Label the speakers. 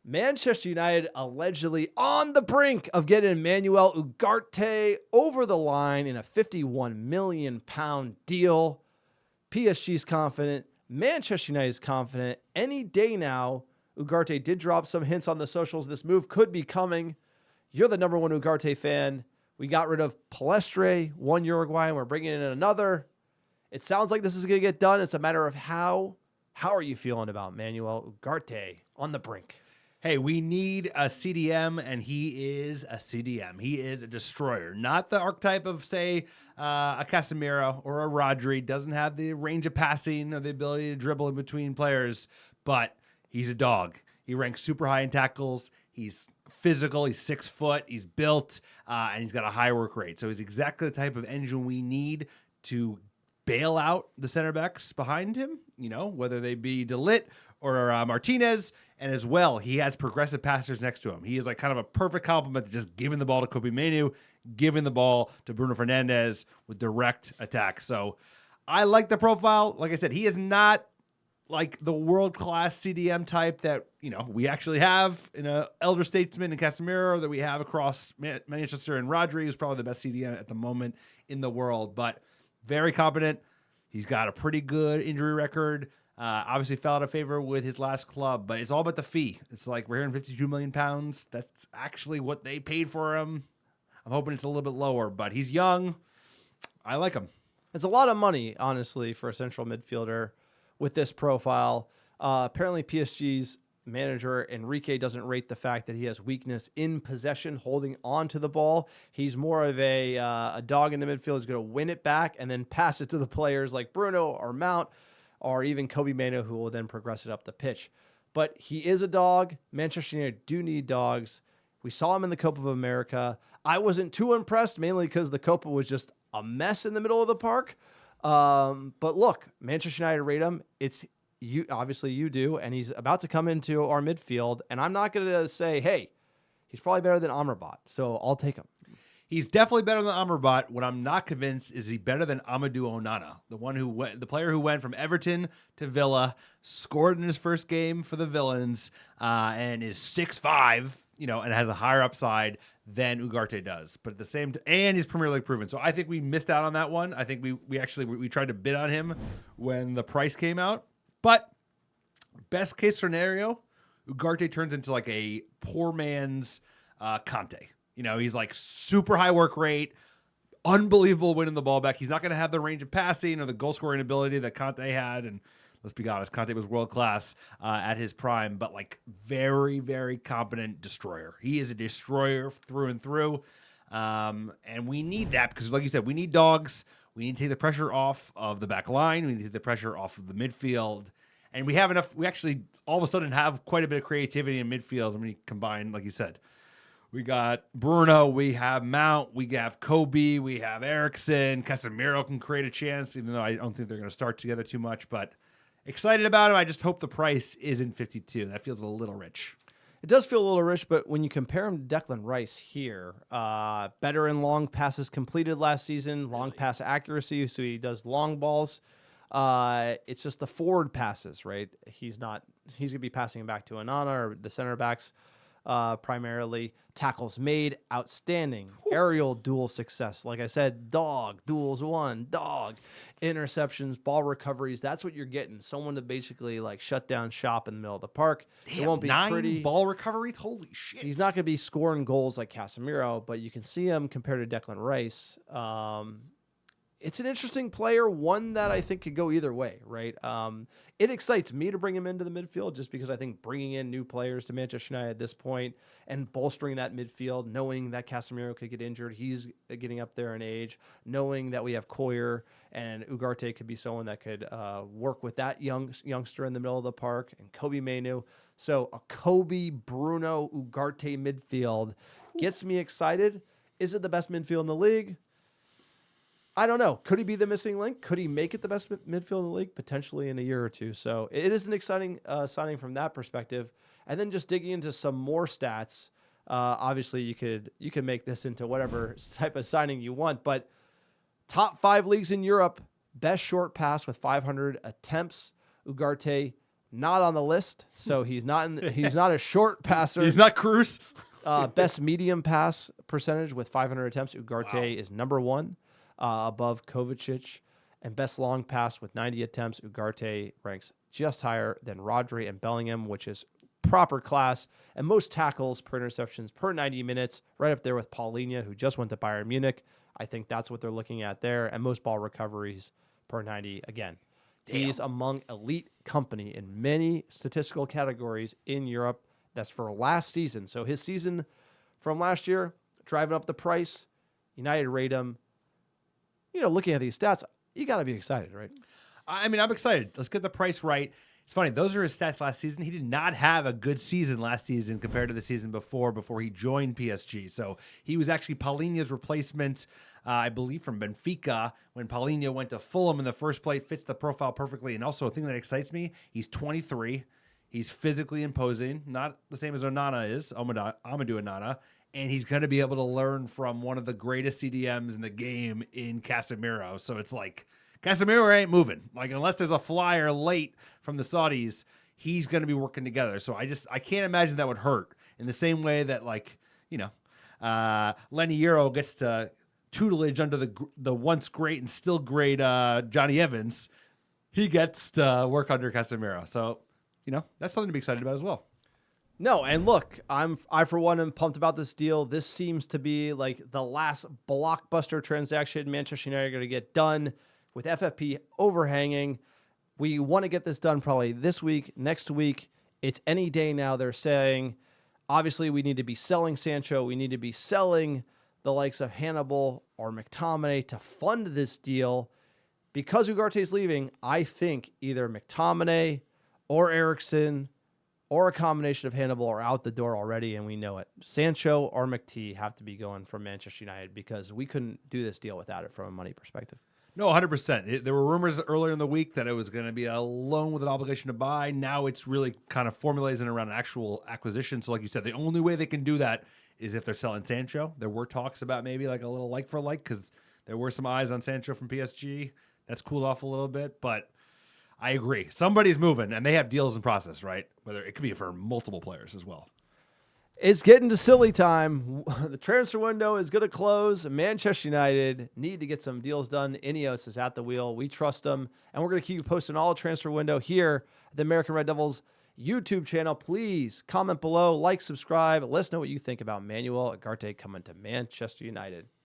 Speaker 1: Manchester United allegedly on the brink of getting Manuel Ugarte over the line in a £51 million deal. PSG's confident. Manchester United is confident. Any day now, Ugarte did drop some hints on the socials. This move could be coming. You're the number one Ugarte fan. We got rid of Palestre, one Uruguayan. We're bringing in another. It sounds like this is going to get done. It's a matter of how. How are you feeling about Manuel Ugarte on the brink?
Speaker 2: Hey, we need a CDM, and he is a CDM. He is a destroyer. Not the archetype of, say, a Casemiro or a Rodri. Doesn't have the range of passing or the ability to dribble in between players, but he's a dog. He ranks super high in tackles. He's physical. He's 6 foot. He's built, and he's got a high work rate. So he's exactly the type of engine we need to bail out the center backs behind him, whether they be De Ligt or Martinez. And as well, he has progressive passers next to him. He is like kind of a perfect complement to just giving the ball to Kobe Manu, giving the ball to Bruno Fernandes with direct attack. So I like the profile. Like I said, he is not like the world-class CDM type that, we actually have in an elder statesman and Casemiro, that we have across Manchester, and Rodri is probably the best CDM at the moment in the world, but very competent. He's got a pretty good injury record. Obviously fell out of favor with his last club, but it's all about the fee. It's like we're hearing £52 million. That's actually what they paid for him. I'm hoping it's a little bit lower, but he's young. I like him.
Speaker 1: It's a lot of money, honestly, for a central midfielder with this profile. Apparently PSG's manager Enrique doesn't rate the fact that he has weakness in possession, holding on to the ball. He's more of a dog in the midfield who's going to win it back and then pass it to the players like Bruno or Mount or even Kobe Mano, who will then progress it up the pitch. But he is a dog. Manchester United do need dogs. We saw him in the Copa of America. I wasn't too impressed, mainly because the Copa was just a mess in the middle of the park. But look, Manchester United rate him. It's you, obviously you do, and he's about to come into our midfield. And I'm not going to say, hey, he's probably better than Amrabat, so I'll take him.
Speaker 2: He's definitely better than Amrabat. What I'm not convinced is he better than Amadou Onana, the player who went from Everton to Villa, scored in his first game for the Villains, and is 6'5", and has a higher upside than Ugarte does. But at the same time, and he's Premier League proven. So I think we missed out on that one. I think we tried to bid on him when the price came out. But best case scenario, Ugarte turns into like a poor man's Conte. He's like super high work rate, unbelievable winning the ball back. He's not going to have the range of passing or the goal scoring ability that Conte had. And let's be honest, Conte was world class at his prime, but like very, very competent destroyer. He is a destroyer through and through. And we need that because, like you said, we need dogs. We need to take the pressure off of the back line. We need to take the pressure off of the midfield. And we have enough. We actually all of a sudden have quite a bit of creativity in midfield when we combine, like you said. We got Bruno, we have Mount, we have Kobe, we have Eriksen. Casemiro can create a chance, even though I don't think they're going to start together too much. But excited about him. I just hope the price isn't 52. That feels a little rich.
Speaker 1: It does feel a little rich, but when you compare him to Declan Rice here, better in long passes completed last season, long pass accuracy, so he does long balls. It's just the forward passes, right? He's going to be passing back to Onana or the center backs. Primarily tackles made, outstanding. Aerial duel success. Like I said, dog, duels won, dog. Interceptions, ball recoveries. That's what you're getting. Someone to basically like shut down shop in the middle of the park.
Speaker 2: Damn,
Speaker 1: it won't be
Speaker 2: 9
Speaker 1: pretty.
Speaker 2: Ball recoveries? Holy shit.
Speaker 1: He's not going to be scoring goals like Casemiro, but you can see him compared to Declan Rice. It's an interesting player, one that I think could go either way, right? It excites me to bring him into the midfield just because I think bringing in new players to Manchester United at this point and bolstering that midfield, knowing that Casemiro could get injured, he's getting up there in age, knowing that we have Koyer and Ugarte could be someone that could work with that youngster in the middle of the park, and Kobe Manu. So a Kobe, Bruno, Ugarte midfield gets me excited. Is it the best midfield in the league? I don't know. Could he be the missing link? Could he make it the best midfield in the league? Potentially in a year or two. So it is an exciting signing from that perspective. And then just digging into some more stats. Obviously, you could make this into whatever type of signing you want. But top 5 leagues in Europe, best short pass with 500 attempts. Ugarte, not on the list, so he's not he's not a short passer.
Speaker 2: He's not Cruz.
Speaker 1: Best medium pass percentage with 500 attempts. Ugarte is number 1, above Kovacic. And best long pass with 90 attempts. Ugarte ranks just higher than Rodri and Bellingham, which is proper class. And most tackles per interceptions per 90 minutes, right up there with Paulinho, who just went to Bayern Munich. I think that's what they're looking at there. And most ball recoveries per 90. Again, he's among elite company in many statistical categories in Europe. That's for last season. So his season from last year, driving up the price, United rate him. Looking at these stats, you got to be excited, right?
Speaker 2: I mean, I'm excited. Let's get the price right. It's funny. Those are his stats last season. He did not have a good season last season compared to the season before he joined PSG. So he was actually Paulinho's replacement, I believe, from Benfica when Paulinho went to Fulham in the first place. Fits the profile perfectly. And also a thing that excites me, he's 23. He's physically imposing, not the same as Onana is, Amadou Onana. And he's going to be able to learn from one of the greatest CDMs in the game in Casemiro. So it's like, Casemiro ain't moving. Like, unless there's a flyer late from the Saudis, he's going to be working together. So I can't imagine that would hurt in the same way that, like, Lenny Euro gets to tutelage under the once great and still great Johnny Evans. He gets to work under Casemiro. So, that's something to be excited about as well.
Speaker 1: No, and look, I for one am pumped about this deal. This seems to be like the last blockbuster transaction Manchester United are going to get done with FFP overhanging. We want to get this done probably this week, next week. It's any day now. They're saying, obviously, we need to be selling Sancho. We need to be selling the likes of Hannibal or McTominay to fund this deal. Because Ugarte's leaving, I think either McTominay or Eriksen or a combination of Hannibal are out the door already, and we know it. Sancho or McT have to be going from Manchester United because we couldn't do this deal without it from a money perspective.
Speaker 2: No, 100%. There were rumors earlier in the week that it was going to be a loan with an obligation to buy. Now it's really kind of formalizing around an actual acquisition. So like you said, the only way they can do that is if they're selling Sancho. There were talks about maybe like a little like for like because there were some eyes on Sancho from PSG. That's cooled off a little bit, but I agree. Somebody's moving, and they have deals in process, right? Whether it could be for multiple players as well.
Speaker 1: It's getting to silly time. The transfer window is going to close. Manchester United need to get some deals done. Ineos is at the wheel. We trust them, and we're going to keep you posting all the transfer window here at the American Red Devils YouTube channel. Please comment below, like, subscribe. Let us know what you think about Manuel Ugarte coming to Manchester United.